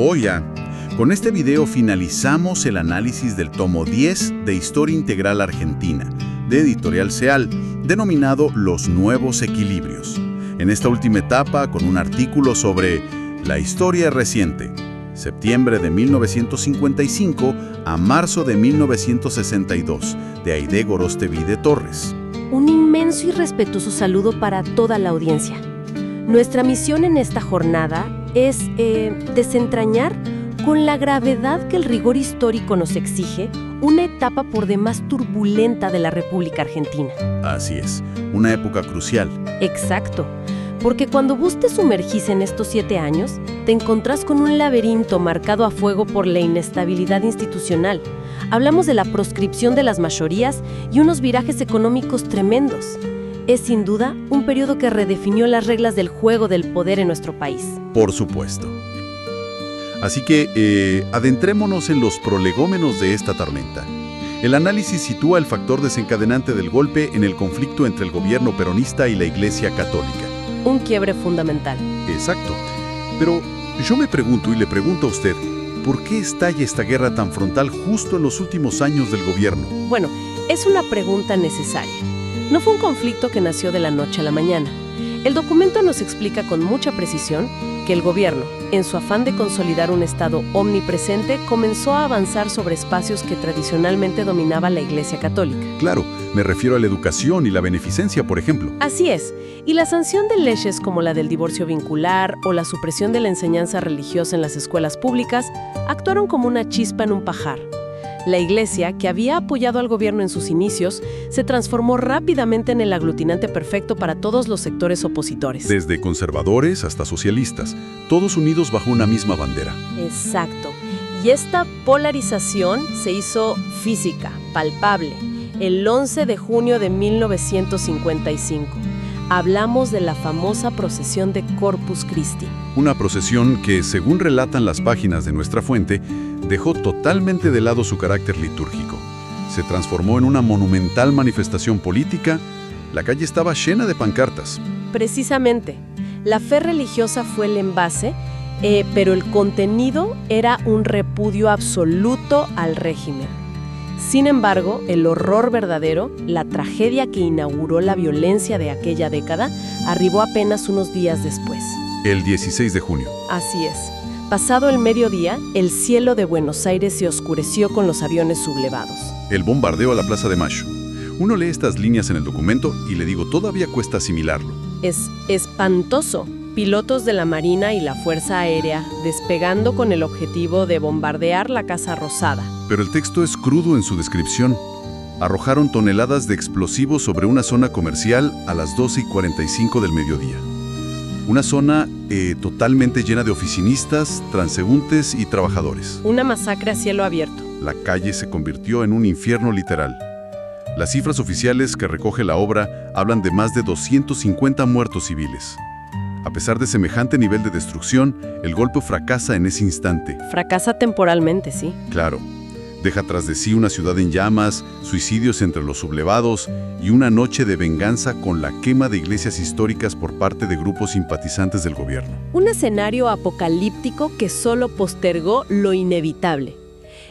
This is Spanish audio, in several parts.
Oh, ya. Con este video finalizamos el análisis del tomo 10 de Historia Integral Argentina, de Editorial Ceal, denominado Los Nuevos Equilibrios. En esta última etapa, con un artículo sobre la historia reciente, septiembre de 1955 a marzo de 1962, de Aide Gorostevide Torres. Un inmenso y respetuoso saludo para toda la audiencia. Nuestra misión en esta jornada es desentrañar con la gravedad que el rigor histórico nos exige una etapa por demás turbulenta de la República Argentina. Así es, una época crucial. Exacto, porque cuando vos te sumergís en estos 7 años, te encontrás con un laberinto marcado a fuego por la inestabilidad institucional. Hablamos de la proscripción de las mayorías y unos virajes económicos tremendos. Es sin duda un periodo que redefinió las reglas del juego del poder en nuestro país. Por supuesto. Así que adentrémonos en los prolegómenos de esta tormenta. El análisis sitúa el factor desencadenante del golpe en el conflicto entre el gobierno peronista y la Iglesia Católica. Un quiebre fundamental. Exacto. Pero yo me pregunto y le pregunto a usted, ¿por qué estalla esta guerra tan frontal justo en los últimos años del gobierno? Bueno, es una pregunta necesaria. No fue un conflicto que nació de la noche a la mañana. El documento nos explica con mucha precisión que el gobierno, en su afán de consolidar un Estado omnipresente, comenzó a avanzar sobre espacios que tradicionalmente dominaba la Iglesia Católica. Claro, me refiero a la educación y la beneficencia, por ejemplo. Así es, y la sanción de leyes como la del divorcio vincular o la supresión de la enseñanza religiosa en las escuelas públicas actuaron como una chispa en un pajar. La Iglesia, que había apoyado al gobierno en sus inicios, se transformó rápidamente en el aglutinante perfecto para todos los sectores opositores. Desde conservadores hasta socialistas, todos unidos bajo una misma bandera. Exacto. Y esta polarización se hizo física, palpable, el 11 de junio de 1955. Hablamos de la famosa procesión de Corpus Christi. Una procesión que, según relatan las páginas de nuestra fuente, dejó totalmente de lado su carácter litúrgico. Se transformó en una monumental manifestación política. La calle estaba llena de pancartas. Precisamente. La fe religiosa fue el envase, pero el contenido era un repudio absoluto al régimen. Sin embargo, el horror verdadero, la tragedia que inauguró la violencia de aquella década, arribó apenas unos días después. El 16 de junio. Así es. Pasado el mediodía, el cielo de Buenos Aires se oscureció con los aviones sublevados. El bombardeo a la Plaza de Mayo. Uno lee estas líneas en el documento y le digo, todavía cuesta asimilarlo. Es espantoso. Pilotos de la Marina y la Fuerza Aérea despegando con el objetivo de bombardear la Casa Rosada. Pero el texto es crudo en su descripción. Arrojaron toneladas de explosivos sobre una zona comercial a las 12:45 del mediodía. Una zona totalmente llena de oficinistas, transeúntes y trabajadores. Una masacre a cielo abierto. La calle se convirtió en un infierno literal. Las cifras oficiales que recoge la obra hablan de más de 250 muertos civiles. A pesar de semejante nivel de destrucción, el golpe fracasa en ese instante. Fracasa temporalmente, sí. Claro. Deja tras de sí una ciudad en llamas, suicidios entre los sublevados y una noche de venganza con la quema de iglesias históricas por parte de grupos simpatizantes del gobierno. Un escenario apocalíptico que solo postergó lo inevitable.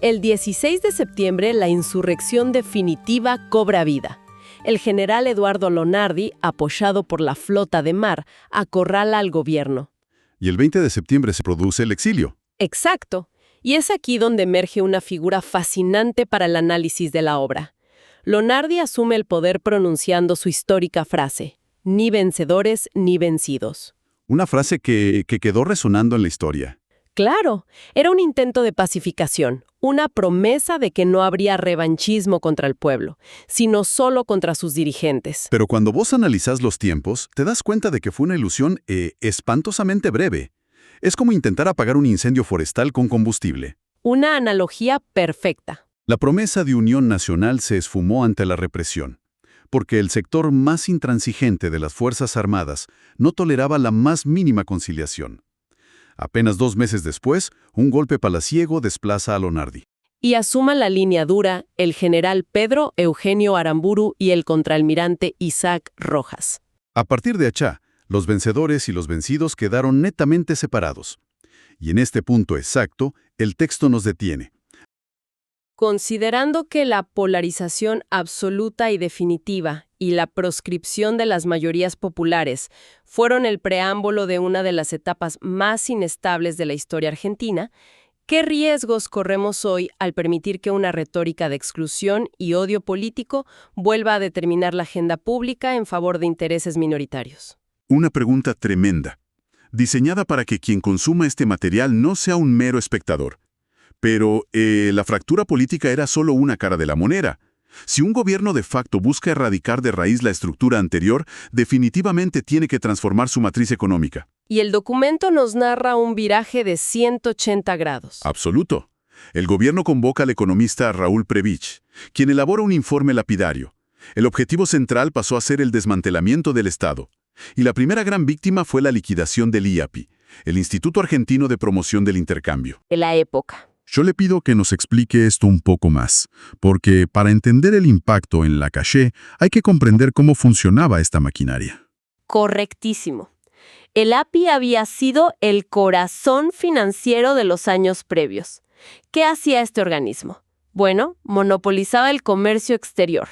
El 16 de septiembre, la insurrección definitiva cobra vida. El general Eduardo Lonardi, apoyado por la flota de mar, acorrala al gobierno. Y el 20 de septiembre se produce el exilio. Exacto. Y es aquí donde emerge una figura fascinante para el análisis de la obra. Lonardi asume el poder pronunciando su histórica frase, ni vencedores ni vencidos. Una frase que quedó resonando en la historia. Claro, era un intento de pacificación, una promesa de que no habría revanchismo contra el pueblo, sino solo contra sus dirigentes. Pero cuando vos analizás los tiempos, te das cuenta de que fue una ilusión espantosamente breve. Es como intentar apagar un incendio forestal con combustible. Una analogía perfecta. La promesa de unión nacional se esfumó ante la represión, porque el sector más intransigente de las Fuerzas Armadas no toleraba la más mínima conciliación. Apenas 2 meses después, un golpe palaciego desplaza a Lonardi. Y asuma la línea dura el general Pedro Eugenio Aramburu y el contraalmirante Isaac Rojas. A partir de allá, los vencedores y los vencidos quedaron netamente separados. Y en este punto exacto, el texto nos detiene. Considerando que la polarización absoluta y definitiva y la proscripción de las mayorías populares fueron el preámbulo de una de las etapas más inestables de la historia argentina, ¿qué riesgos corremos hoy al permitir que una retórica de exclusión y odio político vuelva a determinar la agenda pública en favor de intereses minoritarios? Una pregunta tremenda, diseñada para que quien consuma este material no sea un mero espectador. Pero la fractura política era solo una cara de la moneda. Si un gobierno de facto busca erradicar de raíz la estructura anterior, definitivamente tiene que transformar su matriz económica. Y el documento nos narra un viraje de 180 grados. Absoluto. El gobierno convoca al economista Raúl Prebisch, quien elabora un informe lapidario. El objetivo central pasó a ser el desmantelamiento del Estado. Y la primera gran víctima fue la liquidación del IAPI, el Instituto Argentino de Promoción del Intercambio. De la época. Yo le pido que nos explique esto un poco más, porque para entender el impacto en la calle hay que comprender cómo funcionaba esta maquinaria. Correctísimo. El API había sido el corazón financiero de los años previos. ¿Qué hacía este organismo? Bueno, monopolizaba el comercio exterior.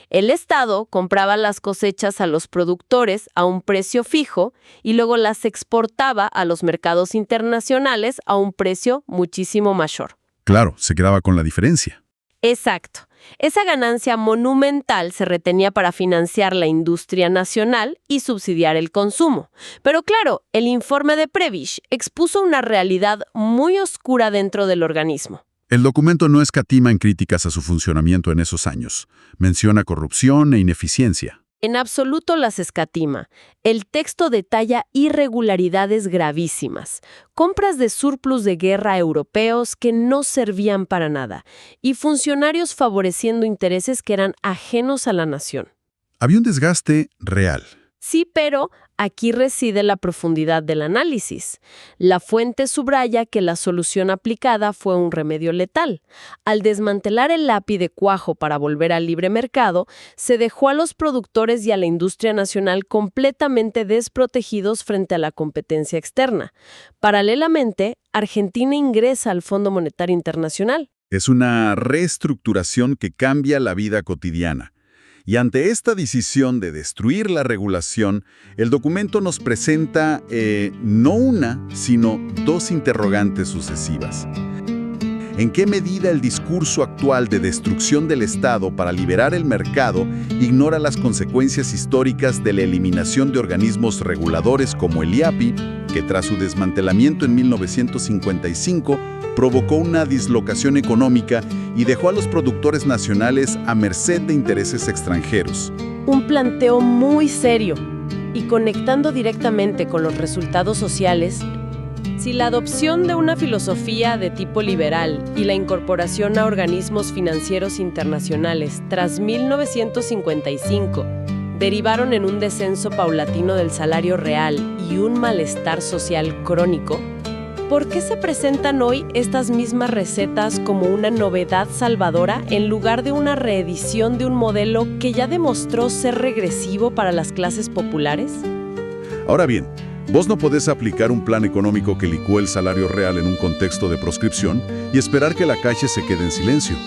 El Estado compraba las cosechas a los productores a un precio fijo y luego las exportaba a los mercados internacionales a un precio muchísimo mayor. Claro, se quedaba con la diferencia. Exacto. Esa ganancia monumental se retenía para financiar la industria nacional y subsidiar el consumo. Pero claro, el informe de Prebisch expuso una realidad muy oscura dentro del organismo. El documento no escatima en críticas a su funcionamiento en esos años. Menciona corrupción e ineficiencia. En absoluto las escatima. El texto detalla irregularidades gravísimas, compras de surplus de guerra europeos que no servían para nada y funcionarios favoreciendo intereses que eran ajenos a la nación. Había un desgaste real. Sí, pero aquí reside la profundidad del análisis. La fuente subraya que la solución aplicada fue un remedio letal. Al desmantelar el API de cuajo para volver al libre mercado, se dejó a los productores y a la industria nacional completamente desprotegidos frente a la competencia externa. Paralelamente, Argentina ingresa al Fondo Monetario Internacional. Es una reestructuración que cambia la vida cotidiana. Y ante esta decisión de destruir la regulación, el documento nos presenta no una, sino dos interrogantes sucesivas. ¿En qué medida el discurso actual de destrucción del Estado para liberar el mercado ignora las consecuencias históricas de la eliminación de organismos reguladores como el IAPI, que tras su desmantelamiento en 1955 provocó una dislocación económica y dejó a los productores nacionales a merced de intereses extranjeros? Un planteo muy serio y conectando directamente con los resultados sociales. Si la adopción de una filosofía de tipo liberal y la incorporación a organismos financieros internacionales tras 1955 derivaron en un descenso paulatino del salario real y un malestar social crónico, ¿por qué se presentan hoy estas mismas recetas como una novedad salvadora en lugar de una reedición de un modelo que ya demostró ser regresivo para las clases populares? Ahora bien, vos no podés aplicar un plan económico que licúe el salario real en un contexto de proscripción y esperar que la calle se quede en silencio.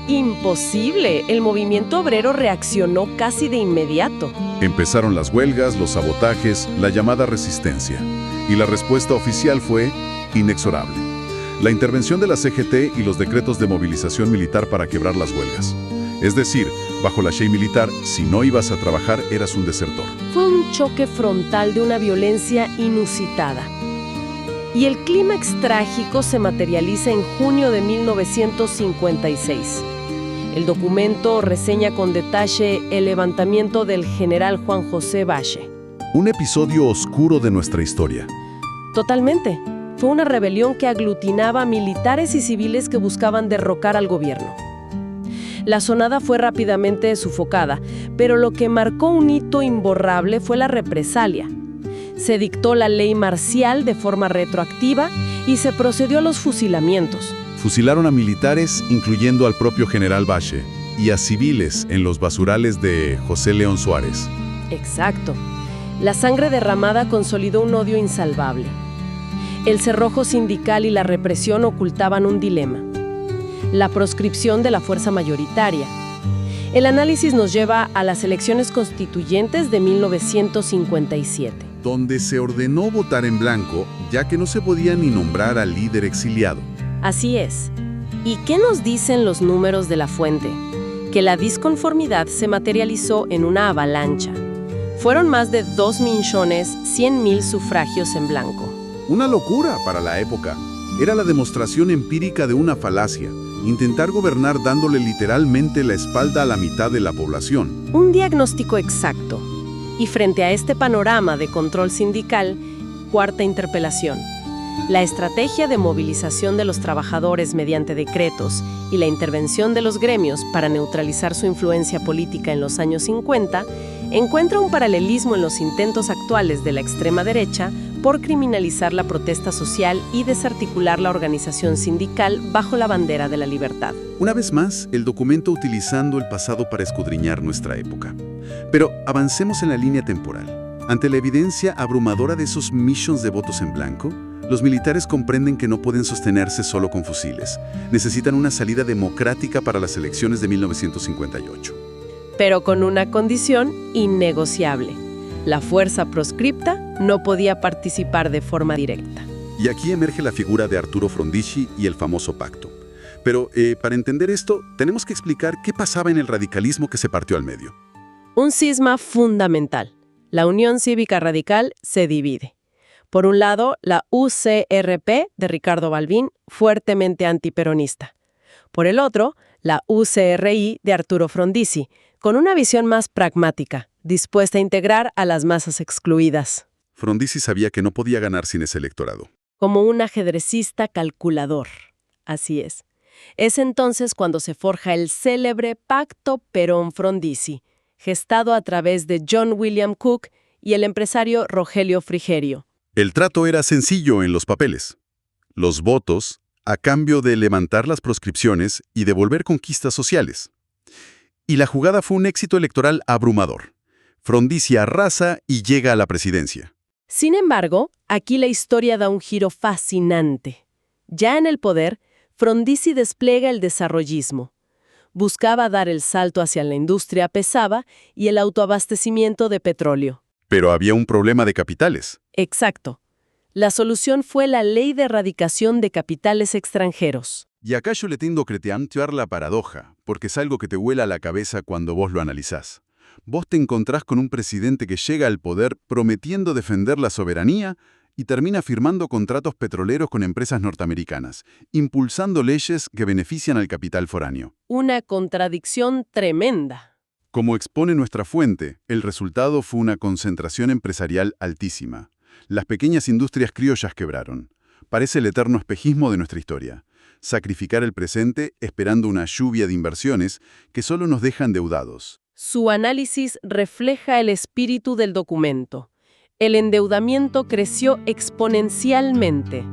¡Imposible! El movimiento obrero reaccionó casi de inmediato. Empezaron las huelgas, los sabotajes, la llamada resistencia. Y la respuesta oficial fue inexorable. La intervención de la CGT y los decretos de movilización militar para quebrar las huelgas. Es decir, bajo la ley militar, si no ibas a trabajar, eras un desertor. Fue un choque frontal de una violencia inusitada. Y el clímax trágico se materializa en junio de 1956. El documento reseña con detalle el levantamiento del general Juan José Valle. Un episodio oscuro de nuestra historia. Totalmente. Fue una rebelión que aglutinaba a militares y civiles que buscaban derrocar al gobierno. La sonada fue rápidamente sofocada, pero lo que marcó un hito imborrable fue la represalia. Se dictó la ley marcial de forma retroactiva y se procedió a los fusilamientos. Fusilaron a militares, incluyendo al propio general Valle, y a civiles en los basurales de José León Suárez. Exacto. La sangre derramada consolidó un odio insalvable. El cerrojo sindical y la represión ocultaban un dilema: la proscripción de la fuerza mayoritaria. El análisis nos lleva a las elecciones constituyentes de 1957. Donde se ordenó votar en blanco, ya que no se podía ni nombrar al líder exiliado. Así es. ¿Y qué nos dicen los números de la fuente? Que la disconformidad se materializó en una avalancha. Fueron más de 2.100.000 sufragios en blanco. Una locura para la época. Era la demostración empírica de una falacia: intentar gobernar dándole literalmente la espalda a la mitad de la población. Un diagnóstico exacto. Y frente a este panorama de control sindical, cuarta interpelación. La estrategia de movilización de los trabajadores mediante decretos y la intervención de los gremios para neutralizar su influencia política en los años 50 encuentra un paralelismo en los intentos actuales de la extrema derecha por criminalizar la protesta social y desarticular la organización sindical bajo la bandera de la libertad. Una vez más, el documento utilizando el pasado para escudriñar nuestra época. Pero avancemos en la línea temporal. Ante la evidencia abrumadora de esos millones de votos en blanco, los militares comprenden que no pueden sostenerse solo con fusiles. Necesitan una salida democrática para las elecciones de 1958. Pero con una condición innegociable: la fuerza proscripta no podía participar de forma directa. Y aquí emerge la figura de Arturo Frondizi y el famoso pacto. Pero para entender esto, tenemos que explicar qué pasaba en el radicalismo que se partió al medio. Un cisma fundamental. La Unión Cívica Radical se divide. Por un lado, la UCRP de Ricardo Balbín, fuertemente antiperonista. Por el otro, la UCRI de Arturo Frondizi, con una visión más pragmática, dispuesta a integrar a las masas excluidas. Frondizi sabía que no podía ganar sin ese electorado. Como un ajedrecista calculador. Así es. Es entonces cuando se forja el célebre Pacto Perón-Frondizi, gestado a través de John William Cook y el empresario Rogelio Frigerio. El trato era sencillo en los papeles. Los votos a cambio de levantar las proscripciones y devolver conquistas sociales. Y la jugada fue un éxito electoral abrumador. Frondizi arrasa y llega a la presidencia. Sin embargo, aquí la historia da un giro fascinante. Ya en el poder, Frondizi despliega el desarrollismo. Buscaba dar el salto hacia la industria pesada y el autoabastecimiento de petróleo. Pero había un problema de capitales. Exacto. La solución fue la Ley de Erradicación de Capitales Extranjeros. Y acá yo le tiendo a cretear la paradoja, porque es algo que te vuela a la cabeza cuando vos lo analizás. Vos te encontrás con un presidente que llega al poder prometiendo defender la soberanía y termina firmando contratos petroleros con empresas norteamericanas, impulsando leyes que benefician al capital foráneo. Una contradicción tremenda. Como expone nuestra fuente, el resultado fue una concentración empresarial altísima. Las pequeñas industrias criollas quebraron. Parece el eterno espejismo de nuestra historia. Sacrificar el presente esperando una lluvia de inversiones que solo nos dejan endeudados. Su análisis refleja el espíritu del documento. El endeudamiento creció exponencialmente.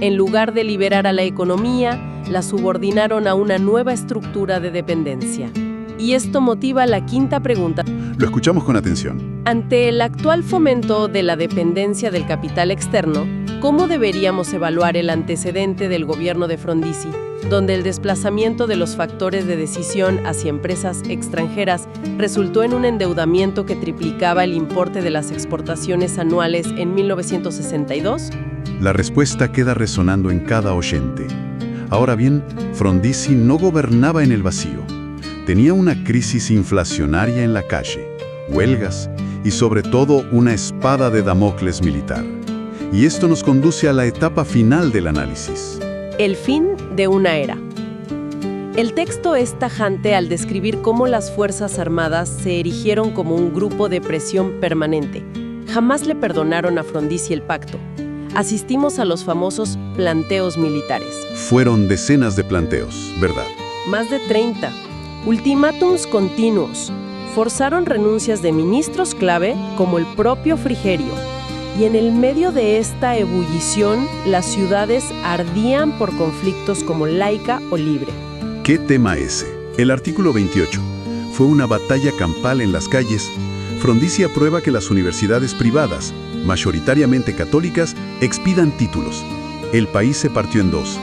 En lugar de liberar a la economía, la subordinaron a una nueva estructura de dependencia. Y esto motiva la quinta pregunta. Lo escuchamos con atención. Ante el actual fomento de la dependencia del capital externo, ¿cómo deberíamos evaluar el antecedente del gobierno de Frondizi, donde el desplazamiento de los factores de decisión hacia empresas extranjeras resultó en un endeudamiento que triplicaba el importe de las exportaciones anuales en 1962? La respuesta queda resonando en cada oyente. Ahora bien, Frondizi no gobernaba en el vacío. Tenía una crisis inflacionaria en la calle, huelgas y sobre todo una espada de Damocles militar. Y esto nos conduce a la etapa final del análisis. El fin de una era. El texto es tajante al describir cómo las Fuerzas Armadas se erigieron como un grupo de presión permanente. Jamás le perdonaron a Frondizi el pacto. Asistimos a los famosos planteos militares. Fueron decenas de planteos, ¿verdad? Más de 30. Ultimátums continuos. Forzaron renuncias de ministros clave como el propio Frigerio. Y en el medio de esta ebullición, las ciudades ardían por conflictos como laica o libre. ¿Qué tema ese? El artículo 28. Fue una batalla campal en las calles. Frondizi aprueba que las universidades privadas, mayoritariamente católicas, expidan títulos. El país se partió en dos.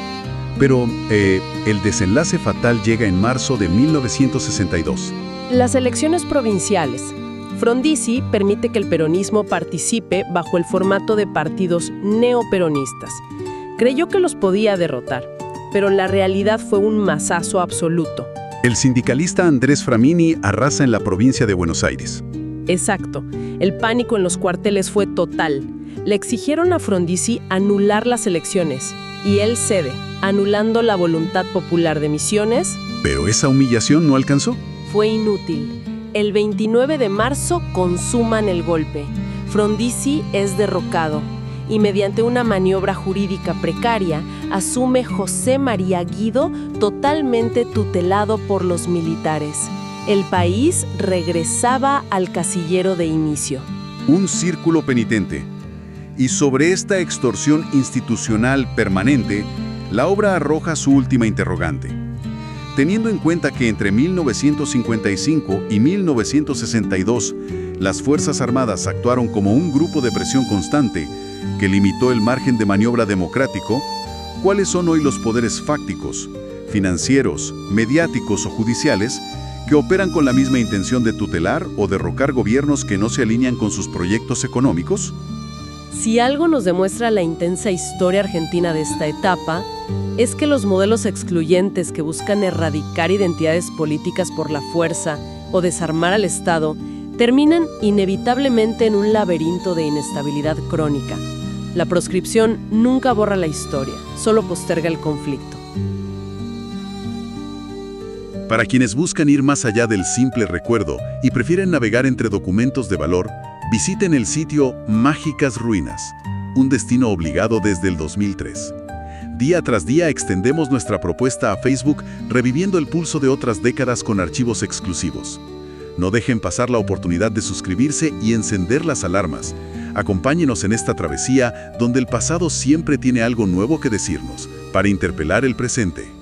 Pero el desenlace fatal llega en marzo de 1962. Las elecciones provinciales. Frondizi permite que el peronismo participe bajo el formato de partidos neoperonistas. Creyó que los podía derrotar, pero la realidad fue un masazo absoluto. El sindicalista Andrés Framini arrasa en la provincia de Buenos Aires. Exacto. El pánico en los cuarteles fue total. Le exigieron a Frondizi anular las elecciones, y él cede, anulando la voluntad popular de Misiones. Pero esa humillación no alcanzó. Fue inútil. El 29 de marzo consuman el golpe. Frondizi es derrocado y mediante una maniobra jurídica precaria asume José María Guido, totalmente tutelado por los militares. El país regresaba al casillero de inicio. Un círculo penitente. Y sobre esta extorsión institucional permanente, la obra arroja su última interrogante. Teniendo en cuenta que entre 1955 y 1962 las Fuerzas Armadas actuaron como un grupo de presión constante que limitó el margen de maniobra democrático, ¿cuáles son hoy los poderes fácticos, financieros, mediáticos o judiciales que operan con la misma intención de tutelar o derrocar gobiernos que no se alinean con sus proyectos económicos? Si algo nos demuestra la intensa historia argentina de esta etapa, es que los modelos excluyentes que buscan erradicar identidades políticas por la fuerza o desarmar al Estado terminan inevitablemente en un laberinto de inestabilidad crónica. La proscripción nunca borra la historia, solo posterga el conflicto. Para quienes buscan ir más allá del simple recuerdo y prefieren navegar entre documentos de valor, visiten el sitio Mágicas Ruinas, un destino obligado desde el 2003. Día tras día extendemos nuestra propuesta a Facebook, reviviendo el pulso de otras décadas con archivos exclusivos. No dejen pasar la oportunidad de suscribirse y encender las alarmas. Acompáñenos en esta travesía donde el pasado siempre tiene algo nuevo que decirnos, para interpelar el presente.